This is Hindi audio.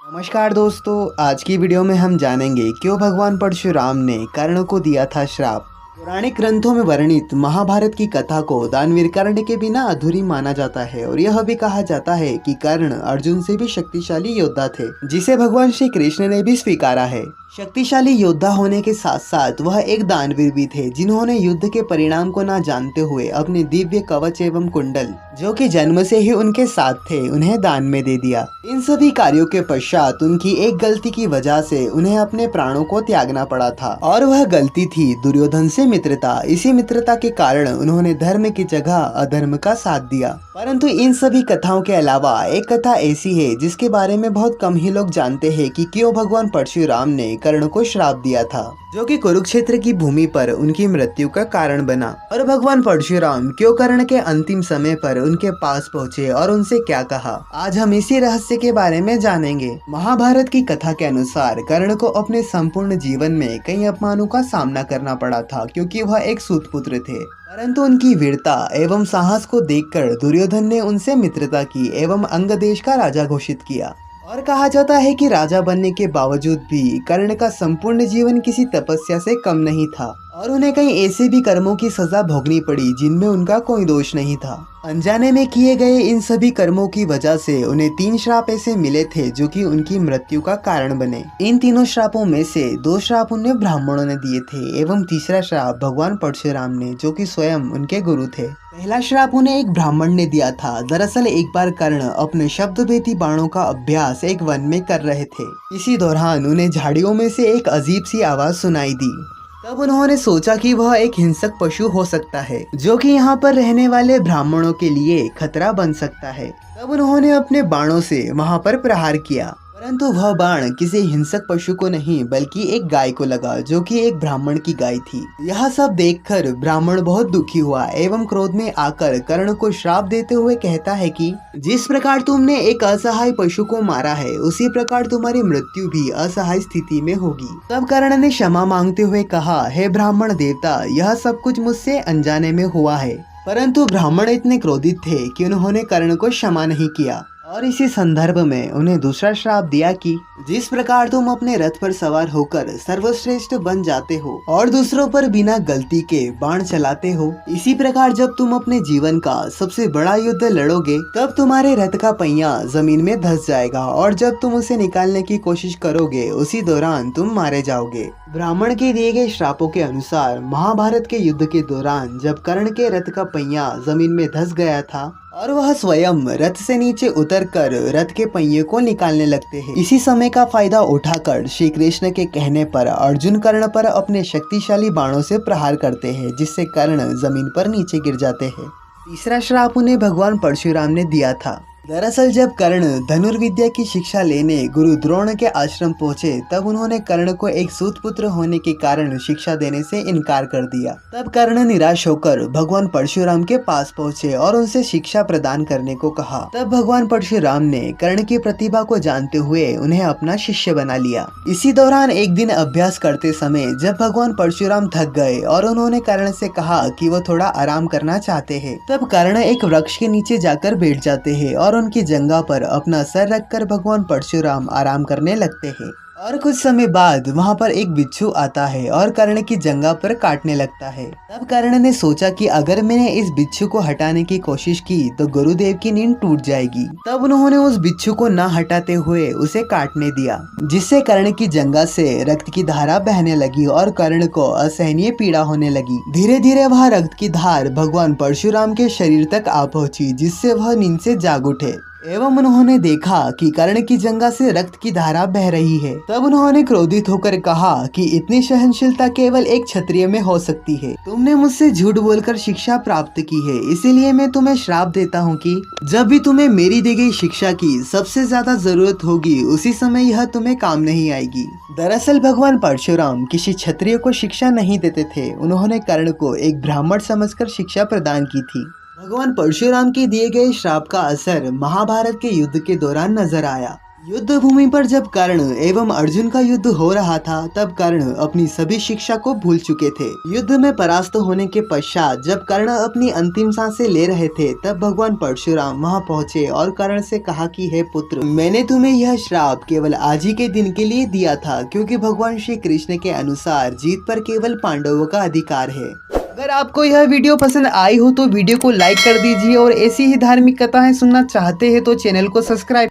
नमस्कार दोस्तों, आज की वीडियो में हम जानेंगे क्यों भगवान परशुराम ने कर्ण को दिया था श्राप। पौराणिक ग्रंथों में वर्णित महाभारत की कथा को दानवीर कर्ण के बिना अधूरी माना जाता है और यह भी कहा जाता है कि कर्ण अर्जुन से भी शक्तिशाली योद्धा थे, जिसे भगवान श्री कृष्ण ने भी स्वीकारा है। शक्तिशाली योद्धा होने के साथ साथ वह एक दानवीर भी थे, जिन्होंने युद्ध के परिणाम को न जानते हुए अपने दिव्य कवच एवं कुंडल, जो कि जन्म से ही उनके साथ थे, उन्हें दान में दे दिया। इन सभी कार्यों के पश्चात उनकी एक गलती की वजह से उन्हें अपने प्राणों को त्यागना पड़ा था, और वह गलती थी दुर्योधन से मित्रता। इसी मित्रता के कारण उन्होंने धर्म की जगह अधर्म का साथ दिया। परंतु इन सभी कथाओं के अलावा एक कथा ऐसी है जिसके बारे में बहुत कम ही लोग जानते हैं कि क्यों भगवान परशुराम ने कर्ण को श्राप दिया था, जो कि कुरुक्षेत्र की भूमि पर उनकी मृत्यु का कारण बना। और भगवान परशुराम क्यों कर्ण के अंतिम समय पर उनके पास पहुँचे और उनसे क्या कहा, आज हम इसी रहस्य के बारे में जानेंगे। महाभारत की कथा के अनुसार कर्ण को अपने संपूर्ण जीवन में कई अपमानों का सामना करना पड़ा था, क्योंकि वह एक सूतपुत्र थे। परंतु उनकी वीरता एवं साहस को देखकर दुर्योधन ने उनसे मित्रता की एवं अंग देश का राजा घोषित किया। और कहा जाता है कि राजा बनने के बावजूद भी कर्ण का संपूर्ण जीवन किसी तपस्या से कम नहीं था, और उन्हें कई ऐसे भी कर्मों की सजा भोगनी पड़ी जिनमें उनका कोई दोष नहीं था। अनजाने में किए गए इन सभी कर्मों की वजह से उन्हें 3 श्राप ऐसे मिले थे जो कि उनकी मृत्यु का कारण बने। इन तीनों श्रापों में से 2 श्राप उन्हें ब्राह्मणों ने दिए थे एवं तीसरा श्राप भगवान परशुराम ने, जो कि स्वयं उनके गुरु थे। पहला श्राप उन्हें एक ब्राह्मण ने दिया था। दरअसल एक बार कर्ण अपने शब्द भेदी बाणों का अभ्यास एक वन में कर रहे थे। इसी दौरान उन्हें झाड़ियों में से एक अजीब सी आवाज सुनाई दी। तब उन्होंने सोचा कि वह एक हिंसक पशु हो सकता है, जो कि यहाँ पर रहने वाले ब्राह्मणों के लिए खतरा बन सकता है। तब उन्होंने अपने बाणों से वहाँ पर प्रहार किया, परंतु वह बाण किसी हिंसक पशु को नहीं बल्कि एक गाय को लगा, जो कि एक ब्राह्मण की गाय थी। यह सब देखकर ब्राह्मण बहुत दुखी हुआ एवं क्रोध में आकर कर्ण को श्राप देते हुए कहता है कि जिस प्रकार तुमने एक असहाय पशु को मारा है, उसी प्रकार तुम्हारी मृत्यु भी असहाय स्थिति में होगी। तब कर्ण ने क्षमा मांगते हुए कहा, हे ब्राह्मण देवता, यह सब कुछ मुझसे अनजाने में हुआ है। परंतु ब्राह्मण इतने क्रोधित थे कि उन्होंने कर्ण को क्षमा नहीं किया, और इसी संदर्भ में उन्हें दूसरा श्राप दिया कि जिस प्रकार तुम अपने रथ पर सवार होकर सर्वश्रेष्ठ बन जाते हो और दूसरों पर बिना गलती के बाण चलाते हो, इसी प्रकार जब तुम अपने जीवन का सबसे बड़ा युद्ध लड़ोगे, तब तुम्हारे रथ का पहिया जमीन में धंस जाएगा, और जब तुम उसे निकालने की कोशिश करोगे, उसी दौरान तुम मारे जाओगे। ब्राह्मण के दिए गए श्रापों के अनुसार महाभारत के युद्ध के दौरान जब कर्ण के रथ का पहिया जमीन में धंस गया था और वह स्वयं रथ से नीचे उतरकर रथ के पहिए को निकालने लगते हैं, इसी समय का फायदा उठाकर श्री कृष्ण के कहने पर अर्जुन कर्ण पर अपने शक्तिशाली बाणों से प्रहार करते हैं, जिससे कर्ण जमीन पर नीचे गिर जाते हैं। तीसरा श्राप उन्हें भगवान परशुराम ने दिया था। दरअसल जब कर्ण धनुर्विद्या की शिक्षा लेने गुरु द्रोण के आश्रम पहुंचे, तब उन्होंने कर्ण को एक सूतपुत्र होने के कारण शिक्षा देने से इनकार कर दिया। तब कर्ण निराश होकर भगवान परशुराम के पास पहुंचे और उनसे शिक्षा प्रदान करने को कहा। तब भगवान परशुराम ने कर्ण की प्रतिभा को जानते हुए उन्हें अपना शिष्य बना लिया। इसी दौरान एक दिन अभ्यास करते समय जब भगवान परशुराम थक गए और उन्होंने कर्ण से कहा कि वो थोड़ा आराम करना चाहते हैं, तब कर्ण एक वृक्ष के नीचे जाकर बैठ जाते हैं और उनकी जंघा पर अपना सर रखकर भगवान परशुराम आराम करने लगते हैं। और कुछ समय बाद वहाँ पर एक बिच्छू आता है और कर्ण की जंघा पर काटने लगता है। तब कर्ण ने सोचा कि अगर मैंने इस बिच्छू को हटाने की कोशिश की तो गुरुदेव की नींद टूट जाएगी। तब उन्होंने उस बिच्छू को न हटाते हुए उसे काटने दिया, जिससे कर्ण की जंघा से रक्त की धारा बहने लगी और कर्ण को असहनीय पीड़ा होने लगी। धीरे धीरे वह रक्त की धार भगवान परशुराम के शरीर तक आ पहुंची, जिससे वह नींद से जाग उठे एवं उन्होंने देखा कि कर्ण की जंघा से रक्त की धारा बह रही है। तब उन्होंने क्रोधित होकर कहा कि इतनी सहनशीलता केवल एक क्षत्रिय में हो सकती है। तुमने मुझसे झूठ बोलकर शिक्षा प्राप्त की है, इसीलिए मैं तुम्हें श्राप देता हूँ कि जब भी तुम्हें मेरी दी गई शिक्षा की सबसे ज्यादा जरूरत होगी, उसी समय यह तुम्हें काम नहीं आएगी। दरअसल भगवान परशुराम किसी क्षत्रिय को शिक्षा नहीं देते थे। उन्होंने कर्ण को एक ब्राह्मण समझकर शिक्षा प्रदान की थी। भगवान परशुराम के दिए गए श्राप का असर महाभारत के युद्ध के दौरान नजर आया। युद्ध भूमि पर जब कर्ण एवं अर्जुन का युद्ध हो रहा था, तब कर्ण अपनी सभी शिक्षा को भूल चुके थे। युद्ध में परास्त होने के पश्चात जब कर्ण अपनी अंतिम सांसें ले रहे थे, तब भगवान परशुराम वहां पहुंचे और कर्ण से कहा कि हे पुत्र, मैंने तुम्हें यह श्राप केवल आज ही के दिन के लिए दिया था, क्योंकि भगवान श्री कृष्ण के अनुसार जीत पर केवल पांडवों का अधिकार है। अगर आपको यह वीडियो पसंद आई हो तो वीडियो को लाइक कर दीजिए और ऐसी ही धार्मिक कथाएं सुनना चाहते हैं तो चैनल को सब्सक्राइब